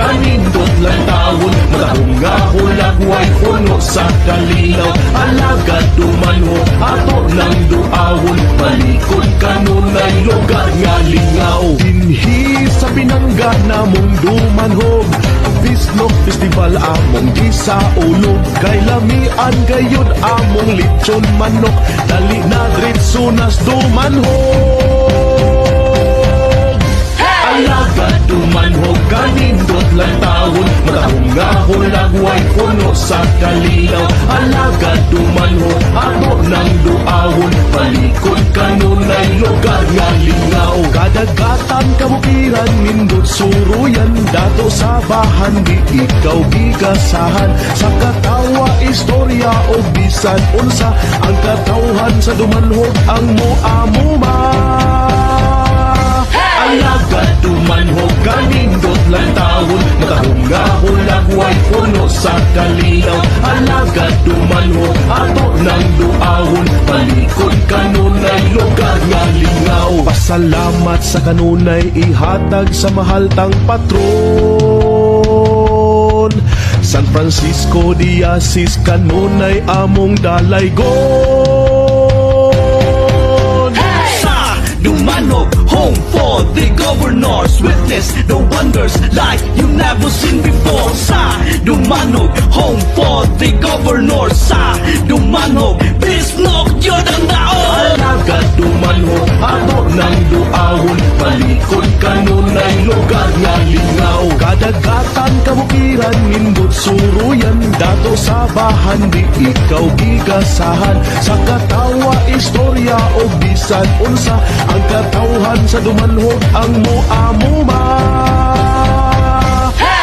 kanindot lang taon, matahunga hulagway puno sa kalinaw. Alagad dumanho ato ng duawon, palikod kanunay lugar nga lingaw. Dinhi sa pinangga namong dumanhog, Bisnog Festival among gisa ulog, kay lamian gayud among lechon manok, dali na diretso nas dumanhog. Alagad dumanhog kanindot lang taon, matahunga hulagway puno sa kalinaw. Alagad dumanhog ato ng duawon, palikod kanunay lugar nga lingaw. Kadagatan kabukiran nindot suruyan, dato sa bahan di ikaw gigasahan. Sa katawa istorya o bisan unsa, ang katawhan sa dumanhog ang muamuma. Alagad dumanhog kanindot lang taon, matahunga hulagway puno sa kalinaw. Alagad dumanhog ato ng duawon, palikod kanunay lugar nga lingaw. Pasalamat sa kanunay ihatag sa mahal tang patron, San Francisco de Asis kanunay among dalaygon. Sa Dumanog, home for the governors, witness the wonders like you never seen before. Sa Dumanog, home for the governors. Sa Dumanog, Bisnog, Jordan daon. Alagad dumanhog ato ng duawon, palikod kanunay lugar nga lingaw. Kadagatan kabukiran nindot suruyan, dato sa bahan di ikaw gigasahan. Sa katawa istorya o bisan unsa, ang katawhan sa dumanhog ang muamuma.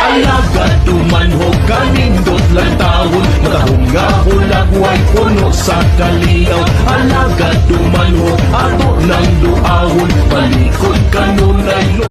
Alagad dumanhog kanindot lang taon, matahunga hulagway puno sa kalinaw. Alagad dumanhog ato ng duawon, palikod kanunay